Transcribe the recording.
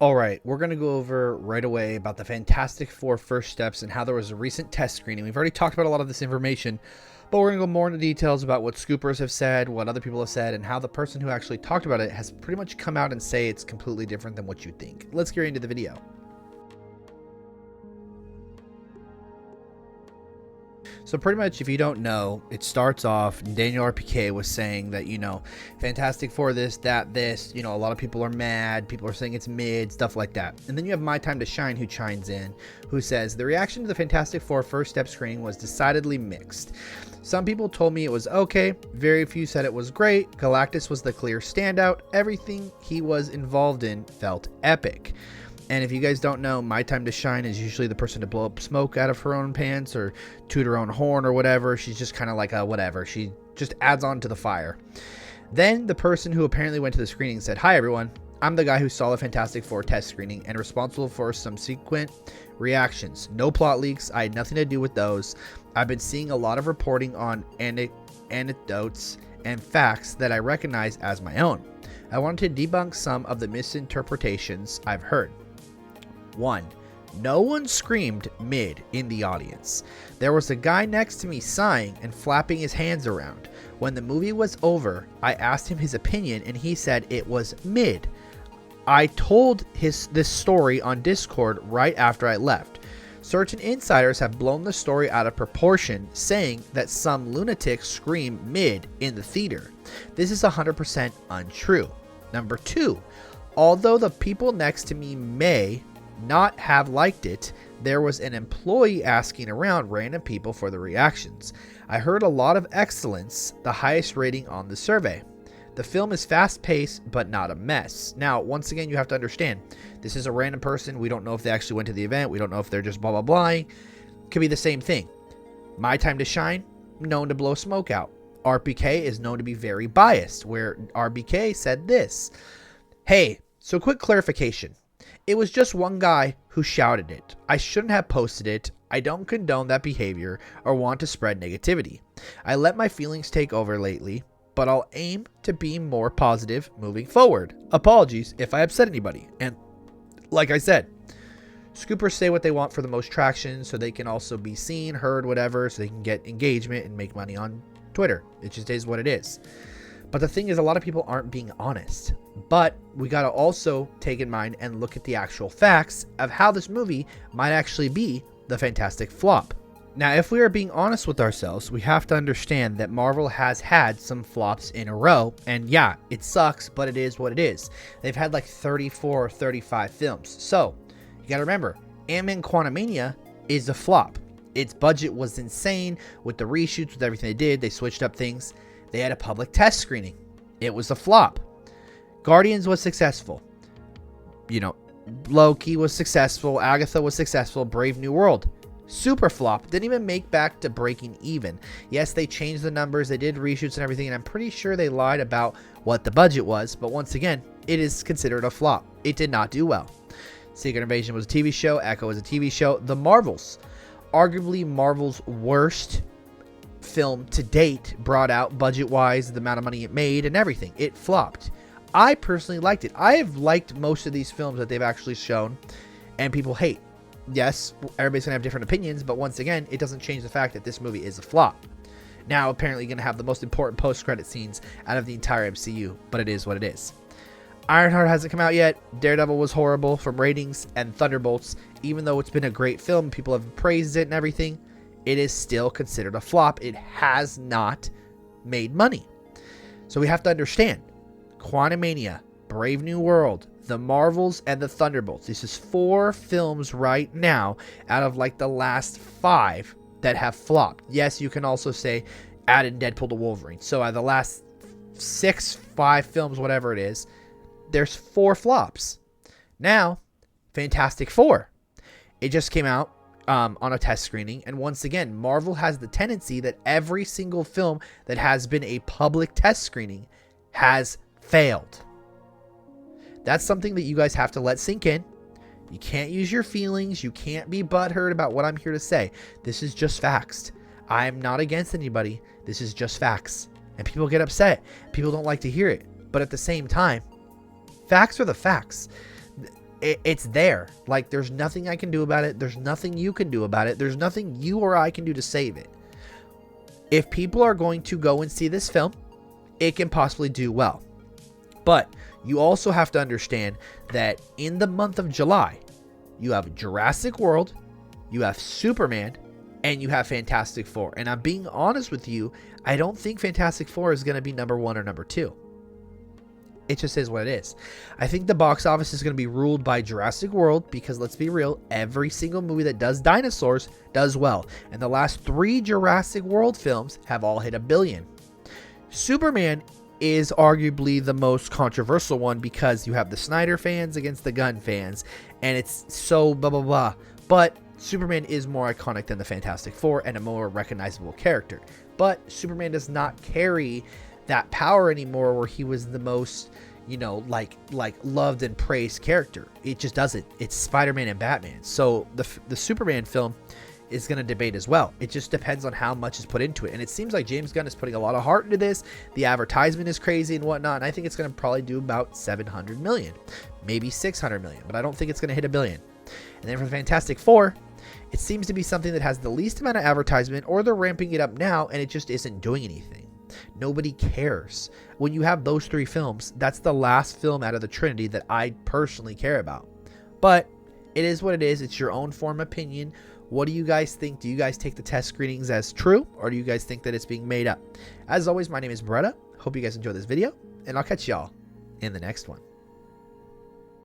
All right, we're going to go over right away about the Fantastic Four first steps and how there was a recent test screening. We've already talked about a lot of this information, but we're going to go more into details about what scoopers have said, what other people have said, and how the person who actually talked about it has pretty much come out and say it's completely different than what you think. Let's get into the video. So pretty much, if you don't know, it starts off, Daniel RPK was saying that, Fantastic Four this, that, this, a lot of people are mad, people are saying it's mid, stuff like that. And then you have My Time to Shine, who chimes in, who says, the reaction to the Fantastic Four first step screening was decidedly mixed. Some people told me it was okay, very few said it was great, Galactus was the clear standout, everything he was involved in felt epic. And if you guys don't know, My Time to Shine is usually the person to blow up smoke out of her own pants or toot her own horn or whatever. She's just kind of like a whatever. She just adds on to the fire. Then the person who apparently went to the screening said, hi everyone, I'm the guy who saw the Fantastic Four test screening and responsible for some subsequent reactions. No plot leaks. I had nothing to do with those. I've been seeing a lot of reporting on anecdotes and facts that I recognize as my own. I wanted to debunk some of the misinterpretations I've heard. 1. No one screamed mid in the audience. There was a guy next to me sighing and flapping his hands around. When the movie was over, I asked him his opinion and he said it was mid. I told this story on Discord right after I left. Certain insiders have blown the story out of proportion, saying that some lunatics scream mid in the theater. This is 100% untrue. Number 2. Although the people next to me may not have liked it, there was an employee asking around random people for the reactions. I heard a lot of excellence, the highest rating on the survey. The film is fast-paced but not a mess. Now, once again, you have to understand, this is a random person. We don't know if they actually went to the event. We don't know if they're just blah blah blah. Could be the same thing. My Time to Shine, known to blow smoke out. RPK is known to be very biased, where RBK said this. Hey, so quick clarification. It was just one guy who shouted it. I shouldn't have posted it. I don't condone that behavior or want to spread negativity. I let my feelings take over lately, but I'll aim to be more positive moving forward. Apologies if I upset anybody. And like I said, scoopers say what they want for the most traction so they can also be seen, heard, whatever, so they can get engagement and make money on Twitter. It just is what it is. But the thing is, a lot of people aren't being honest. But we got to also take in mind and look at the actual facts of how this movie might actually be the fantastic flop. Now, if we are being honest with ourselves, we have to understand that Marvel has had some flops in a row. And yeah, it sucks, but it is what it is. They've had like 34 or 35 films. So you got to remember, Ant-Man Quantumania is a flop. Its budget was insane with the reshoots, with everything they did. They switched up things. They had a public test screening. It was a flop. Guardians was successful. Loki was successful. Agatha was successful. Brave New World, super flop. Didn't even make back to breaking even. Yes, they changed the numbers. They did reshoots and everything. And I'm pretty sure they lied about what the budget was. But once again, it is considered a flop. It did not do well. Secret Invasion was a TV show. Echo was a TV show. The Marvels, arguably Marvel's worst film to date, brought out budget-wise, the amount of money it made and everything. It flopped. I personally liked it. I have liked most of these films that they've actually shown, and people hate. Yes, everybody's going to have different opinions, but once again, it doesn't change the fact that this movie is a flop. Now, apparently going to have the most important post-credit scenes out of the entire MCU, but it is what it is. Ironheart hasn't come out yet. Daredevil was horrible from ratings, and Thunderbolts, even though it's been a great film, people have praised it and everything, it is still considered a flop. It has not made money. So we have to understand, Quantumania, Brave New World, The Marvels, and The Thunderbolts. This is 4 films right now out of like the last 5 that have flopped. Yes, you can also say add in Deadpool to Wolverine. So out of the last 5 films, whatever it is, there's 4 flops. Now, Fantastic Four. It just came out on a test screening, and once again, Marvel has the tendency that every single film that has been a public test screening has failed. That's something that you guys have to let sink in. You can't use your feelings. You can't be butthurt about what I'm here to say. This is just facts. I'm not against anybody. This is just facts. And people get upset. People don't like to hear it. But at the same time, facts are the facts. it's there. Like, there's nothing I can do about it. There's nothing you can do about it. There's nothing you or I can do to save it. If people are going to go and see this film, it can possibly do well. But you also have to understand that in the month of July, you have Jurassic World, you have Superman, and you have Fantastic Four. And I'm being honest with you, I don't think Fantastic Four is going to be number 1 or number 2. It just is what it is. I think the box office is going to be ruled by Jurassic World because, let's be real, every single movie that does dinosaurs does well. And the last 3 Jurassic World films have all hit $1 billion. Superman is arguably the most controversial one because you have the Snyder fans against the Gunn fans, and it's so blah blah blah. But Superman is more iconic than the Fantastic Four and a more recognizable character. But Superman does not carry that power anymore where he was the most, like loved and praised character. It just doesn't. It's Spider-Man and Batman. So the Superman film is going to debate as well. It just depends on how much is put into it. And it seems like James Gunn is putting a lot of heart into this. The advertisement is crazy and whatnot. And I think it's going to probably do about 700 million, maybe 600 million, but I don't think it's going to hit $1 billion. And then for the Fantastic Four, it seems to be something that has the least amount of advertisement, or they're ramping it up now and it just isn't doing anything. Nobody cares. When you have those 3 films, that's the last film out of the Trinity that I personally care about. But it is what it is. It's your own form of opinion. What do you guys think? Do you guys take the test screenings as true, or do you guys think that it's being made up? As always, my name is Beretta. Hope you guys enjoyed this video, and I'll catch y'all in the next one.